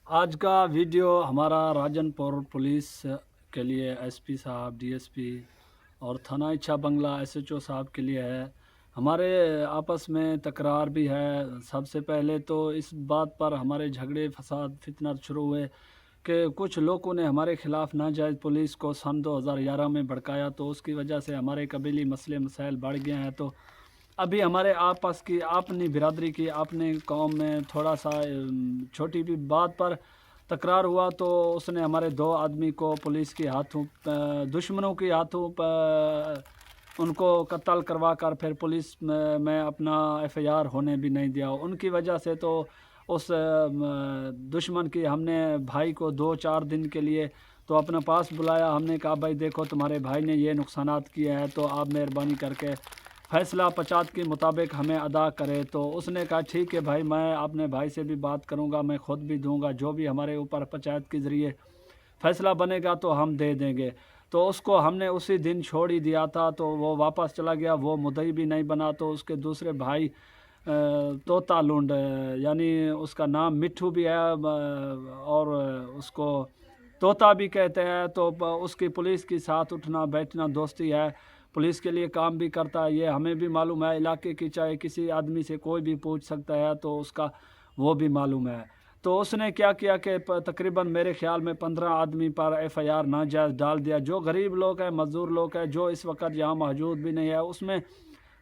آج کا ویڈیو ہمارا راجن پور پولیس کے لیے ایس پی صاحب، ڈی ایس پی اور تھانہ اچھا بنگلہ ایس ایچ او صاحب کے لیے ہے۔ ہمارے آپس میں تکرار بھی ہے۔ سب سے پہلے تو اس بات پر ہمارے جھگڑے فساد فتنہ شروع ہوئے کہ کچھ لوگوں نے ہمارے خلاف ناجائز پولیس کو سن 2011 میں بھڑکایا، تو اس کی وجہ سے ہمارے قبیلی مسئلے مسائل بڑھ گئے ہیں۔ تو ابھی ہمارے آپس کی اپنی برادری کی اپنے قوم میں تھوڑا سا چھوٹی بھی بات پر تکرار ہوا، تو اس نے ہمارے 2 آدمی کو پولیس کے ہاتھوں دشمنوں کے ہاتھوں ان کو قتل کروا کر پھر پولیس میں اپنا ایف آئی آر ہونے بھی نہیں دیا۔ ان کی وجہ سے تو اس دشمن کی ہم نے بھائی کو 2-4 دن کے لیے تو اپنا پاس بلایا۔ ہم نے کہا بھائی دیکھو تمہارے بھائی نے یہ نقصانات کیے ہیں، تو آپ مہربانی کر کے فیصلہ 50 کے مطابق ہمیں ادا کرے۔ تو اس نے کہا ٹھیک ہے بھائی، میں اپنے بھائی سے بھی بات کروں گا، میں خود بھی دوں گا، جو بھی ہمارے اوپر پنچایت کے ذریعے فیصلہ بنے گا تو ہم دے دیں گے۔ تو اس کو ہم نے اسی دن چھوڑ ہی دیا تھا، تو وہ واپس چلا گیا، وہ مدعی بھی نہیں بنا۔ تو اس کے دوسرے بھائی طوطا لونڈ، یعنی اس کا نام مٹھو بھی ہے اور اس کو طوطا بھی کہتے ہیں، تو اس کی پولیس کے ساتھ اٹھنا بیٹھنا دوستی ہے، پولیس کے لیے کام بھی کرتا ہے، یہ ہمیں بھی معلوم ہے۔ علاقے کی چاہے کسی آدمی سے کوئی بھی پوچھ سکتا ہے، تو اس کا وہ بھی معلوم ہے۔ تو اس نے کیا کیا کہ تقریباً میرے خیال میں 15 آدمی پر ایف آئی آر ناجائز ڈال دیا، جو غریب لوگ ہیں، مزدور لوگ ہیں، جو اس وقت یہاں موجود بھی نہیں ہے۔ اس میں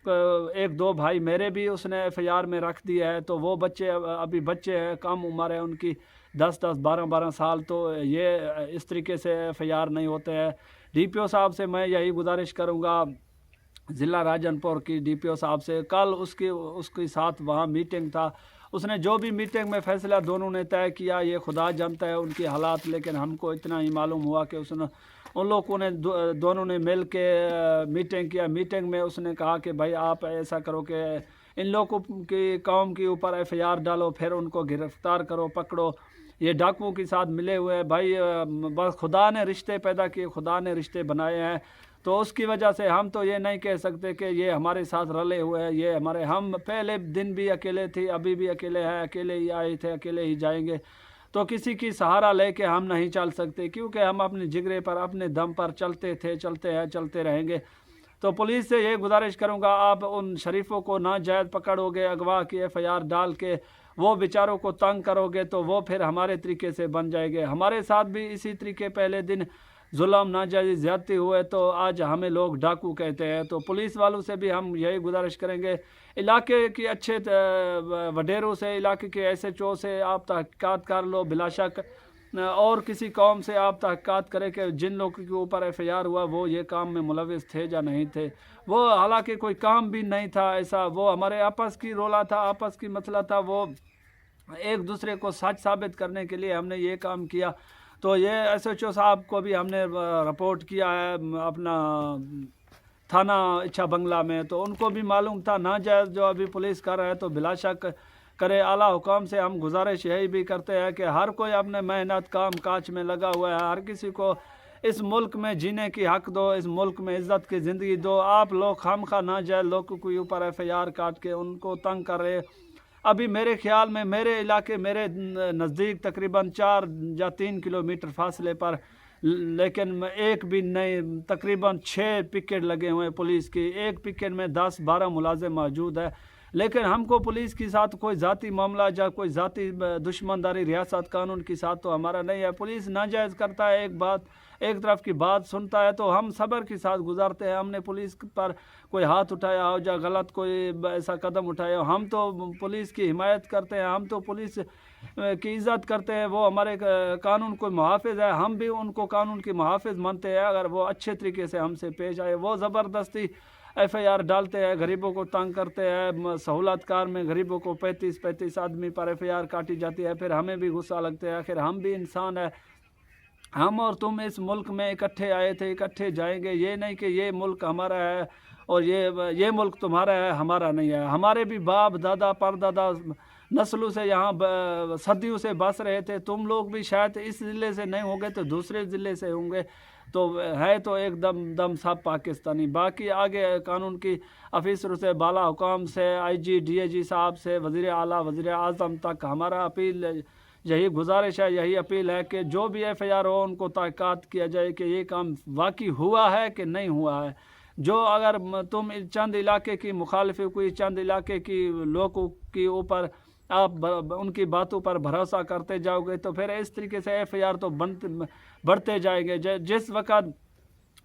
1-2 بھائی میرے بھی اس نے ایف آئی آر میں رکھ دیا ہے، تو وہ بچے ابھی بچے ہیں، کم عمر ہے ان کی، 10-10 12-12 سال، تو یہ اس طریقے سے ایف آئی آر نہیں ہوتے ہیں۔ ڈی پی او صاحب سے میں یہی گزارش کروں گا، ضلع راجن پور کی ڈی پی او صاحب سے، کل اس کے ساتھ وہاں میٹنگ تھا، اس نے جو بھی میٹنگ میں فیصلہ دونوں نے طے کیا، یہ خدا جانتا ہے ان کی حالات، لیکن ہم کو اتنا ہی معلوم ہوا کہ ان لوگوں نے دونوں نے مل کے میٹنگ کیا۔ میٹنگ میں اس نے کہا کہ بھائی آپ ایسا کرو کہ ان لوگوں کی قوم کے اوپر ایف آئی آر ڈالو، پھر ان کو گرفتار کرو، پکڑو، یہ ڈاکوؤں کے ساتھ ملے ہوئے ہیں بھائی، بس خدا نے رشتے پیدا کیے، خدا نے رشتے بنائے ہیں، تو اس کی وجہ سے ہم تو یہ نہیں کہہ سکتے کہ یہ ہمارے ساتھ رلے ہوئے ہیں، یہ ہم پہلے دن بھی اکیلے تھے، ابھی بھی اکیلے ہیں، اکیلے ہی آئے تھے، اکیلے ہی جائیں گے، تو کسی کی سہارا لے کے ہم نہیں چل سکتے، کیونکہ ہم اپنے جگرے پر اپنے دم پر چلتے تھے، چلتے ہیں، چلتے رہیں گے۔ تو پولیس سے یہ گزارش کروں گا، آپ ان شریفوں کو ناجائز پکڑو گے، اغوا کی ایف آئی آر ڈال کے وہ بیچاروں کو تنگ کرو گے، تو وہ پھر ہمارے طریقے سے بن جائے گے۔ ہمارے ساتھ بھی اسی طریقے پہلے دن ظلم ناجائز زیادتی ہوئے، تو آج ہمیں لوگ ڈاکو کہتے ہیں۔ تو پولیس والوں سے بھی ہم یہی گزارش کریں گے، علاقے کی اچھے وڈیروں سے، علاقے کے ایس ایچ او سے آپ تحقیقات کر لو، بلا شک اور کسی قوم سے آپ تحقیقات کریں کہ جن لوگوں کے اوپر ایف آئی آر ہوا وہ یہ کام میں ملوث تھے یا نہیں تھے۔ وہ حالانکہ کوئی کام بھی نہیں تھا ایسا، وہ ہمارے آپس کی رولا تھا، آپس کی مسئلہ تھا، وہ ایک دوسرے کو سچ ثابت کرنے کے لیے ہم نے یہ کام کیا۔ تو یہ ایس ایچ او صاحب کو بھی ہم نے رپورٹ کیا ہے اپنا تھانہ اچھا بنگلہ میں، تو ان کو بھی معلوم تھا ناجائز جو ابھی پولیس کر رہا ہے، تو بلا شک کرے۔ اعلیٰ حکام سے ہم گزارش یہی بھی کرتے ہیں کہ ہر کوئی اپنے محنت کام کاج میں لگا ہوا ہے، ہر کسی کو اس ملک میں جینے کی حق دو، اس ملک میں عزت کی زندگی دو۔ آپ لوگ خامخواہ ناجائز لوگوں کے اوپر ایف آئی آر کاٹ کے ان کو تنگ کر رہے۔ ابھی میرے خیال میں میرے علاقے میرے نزدیک تقریباً 4 یا 3 کلومیٹر فاصلے پر، لیکن ایک بھی نہیں، تقریباً 6 پکٹ لگے ہوئے ہیں پولیس کی، ایک پکٹ میں 10-12 ملازم موجود ہے، لیکن ہم کو پولیس کے ساتھ کوئی ذاتی معاملہ یا کوئی ذاتی دشمنداری ریاست قانون کے ساتھ تو ہمارا نہیں ہے۔ پولیس ناجائز کرتا ہے، ایک طرف کی بات سنتا ہے، تو ہم صبر کے ساتھ گزارتے ہیں۔ ہم نے پولیس پر کوئی ہاتھ اٹھایا ہو یا غلط کوئی ایسا قدم اٹھایا ہو، ہم تو پولیس کی حمایت کرتے ہیں، ہم تو پولیس کی عزت کرتے ہیں، وہ ہمارے قانون کو محافظ ہے، ہم بھی ان کو قانون کی محافظ مانتے ہیں۔ اگر وہ اچھے طریقے سے ہم سے پیش آئے، وہ زبردستی ایف آئی آر ڈالتے ہیں، غریبوں کو تنگ کرتے ہیں، سہولت کار میں غریبوں کو 35 آدمی پر ایف آئی آر کاٹی جاتی ہے، پھر ہمیں بھی غصہ لگتا ہے۔ آخر ہم بھی انسان ہیں، ہم اور تم اس ملک میں اکٹھے آئے تھے، اکٹھے جائیں گے، یہ نہیں کہ یہ ملک ہمارا ہے اور یہ ملک تمہارا ہے، ہمارا نہیں ہے۔ ہمارے بھی باپ دادا پردادا نسلوں سے یہاں صدیوں سے بس رہے تھے، تم لوگ بھی شاید اس ضلع سے نہیں ہوں گے تو دوسرے ضلع سے ہوں گے، تو ہے تو ایک دم سب پاکستانی۔ باقی آگے قانون کی افیسروں سے، بالا حکام سے، آئی جی ڈی اے جی صاحب سے، وزیر اعلیٰ وزیر اعظم تک ہمارا اپیل یہی گزارش ہے, یہی اپیل ہے کہ جو بھی FIR ہو ان کو تحقیقات کیا جائے کہ یہ کام واقعی ہوا ہے کہ نہیں ہوا ہے. جو اگر تم چند علاقے کی مخالفی کوئی چند علاقے کی لوگوں کے اوپر آپ ان کی باتوں پر بھروسہ کرتے جاؤ گے تو پھر اس طریقے سے FIR تو بڑھتے جائیں گے. جس وقت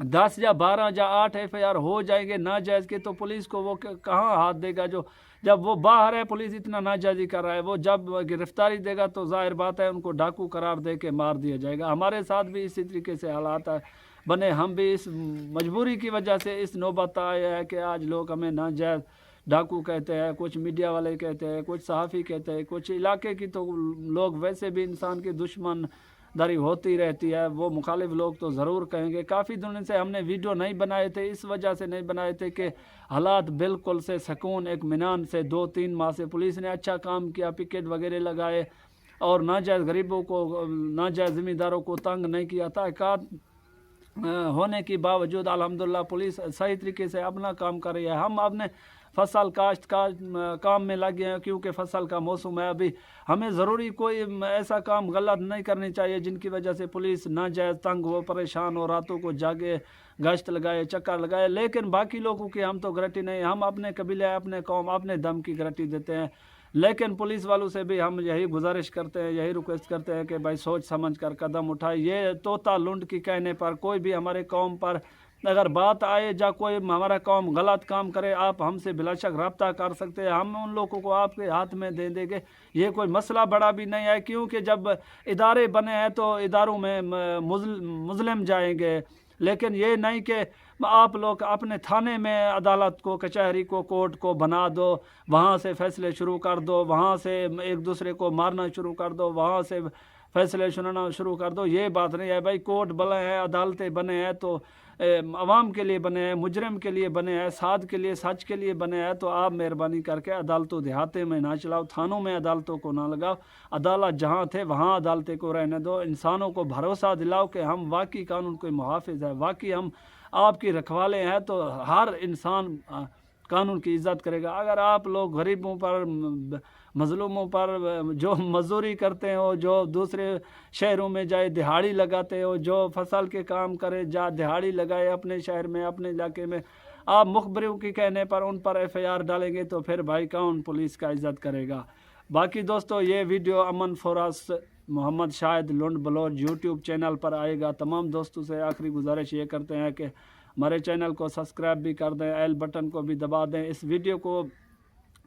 10 یا 12 یا 8 FIR ہو جائیں گے ناجائز کے, تو پولیس کو وہ کہاں ہاتھ دے گا؟ جو جب وہ باہر ہے پولیس اتنا ناجائزی کر رہا ہے, وہ جب گرفتاری دے گا تو ظاہر بات ہے ان کو ڈاکو قرار دے کے مار دیا جائے گا. ہمارے ساتھ بھی اسی طریقے سے حالات بنے, ہم بھی اس مجبوری کی وجہ سے اس نوبت آیا ہے کہ آج لوگ ہمیں ناجائز ڈاکو کہتے ہیں, کچھ میڈیا والے کہتے ہیں, کچھ صحافی کہتے ہیں, کچھ علاقے کی تو لوگ ویسے بھی انسان کی دشمن داری ہوتی رہتی ہے, وہ مخالف لوگ تو ضرور کہیں گے. کافی دنوں سے ہم نے ویڈیو نہیں بنائے تھے, اس وجہ سے نہیں بنائے تھے کہ حالات بالکل سے سکون اطمینان سے 2-3 ماہ سے پولیس نے اچھا کام کیا, پکٹ وغیرہ لگائے اور ناجائز غریبوں کو ناجائز زمینداروں کو تنگ نہیں کیا. تحقیقات ہونے کے باوجود الحمدللہ پولیس صحیح طریقے سے اپنا کام کر رہی ہے. ہم اپنے فصل کاشت کا کام میں لگے ہیں کیونکہ فصل کا موسم ہے ابھی. ہمیں ضروری کوئی ایسا کام غلط نہیں کرنی چاہیے جن کی وجہ سے پولیس ناجائز تنگ ہو, پریشان ہو, راتوں کو جاگے, گشت لگائے, چکر لگائے. لیکن باقی لوگوں کی ہم تو گارنٹی نہیں, ہم اپنے قبیلے اپنے قوم اپنے دم کی گارنٹی دیتے ہیں. لیکن پولیس والوں سے بھی ہم یہی گزارش کرتے ہیں, یہی ریکویسٹ کرتے ہیں کہ بھائی سوچ سمجھ کر قدم اٹھائے. یہ طوطا لنڈ کی کہنے پر کوئی بھی ہمارے قوم پر اگر بات آئے یا کوئی ہمارا قوم غلط کام کرے, آپ ہم سے بلا شک رابطہ کر سکتے ہیں. ہم ان لوگوں کو آپ کے ہاتھ میں دے دیں گے. یہ کوئی مسئلہ بڑا بھی نہیں ہے, کیونکہ جب ادارے بنے ہیں تو اداروں میں مظلم جائیں گے. لیکن یہ نہیں کہ آپ لوگ اپنے تھانے میں عدالت کو, کچہری کو, کورٹ کو بنا دو, وہاں سے فیصلے شروع کر دو, وہاں سے ایک دوسرے کو مارنا شروع کر دو, وہاں سے فیصلے سنانا شروع کر دو. یہ بات نہیں ہے بھائی. کورٹ بنے ہیں, عدالتیں بنے ہیں تو عوام کے لیے بنے ہیں, مجرم کے لیے بنے ہیں, سعادت کے لیے, سچ کے لیے بنے ہیں. تو آپ مہربانی کر کے عدالتوں دیہاتے میں نہ چلاؤ, تھانوں میں عدالتوں کو نہ لگاؤ. عدالت جہاں تھے وہاں عدالتیں کو رہنے دو. انسانوں کو بھروسہ دلاؤ کہ ہم واقعی قانون کے محافظ ہیں, واقعی ہم آپ کی رکھوالے ہیں, تو ہر انسان قانون کی عزت کرے گا. اگر آپ لوگ غریبوں پر, مظلوموں پر, جو مزدوری کرتے ہو, جو دوسرے شہروں میں جائے دہاڑی لگاتے ہو, جو فصل کے کام کرے جا دہاڑی لگائے اپنے شہر میں, اپنے علاقے میں, آپ مخبروں کی کہنے پر ان پر FIR ڈالیں گے تو پھر بھائی کون پولیس کا عزت کرے گا. باقی دوستو یہ ویڈیو امن فوراس محمد شاہد لنڈ بلوچ یوٹیوب چینل پر آئے گا. تمام دوستوں سے آخری گزارش یہ کرتے ہیں کہ ہمارے چینل کو سبسکرائب بھی کر دیں, ایل بٹن کو بھی دبا دیں. اس ویڈیو کو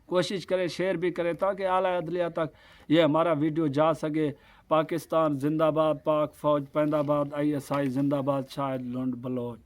کوشش کریں شیئر بھی کریں تاکہ اعلیٰ عدلیہ تک یہ ہمارا ویڈیو جا سکے. پاکستان زندہ باد, پاک فوج پائندہ باد, ISI زندہ باد, شاہد لنڈ بلوچ.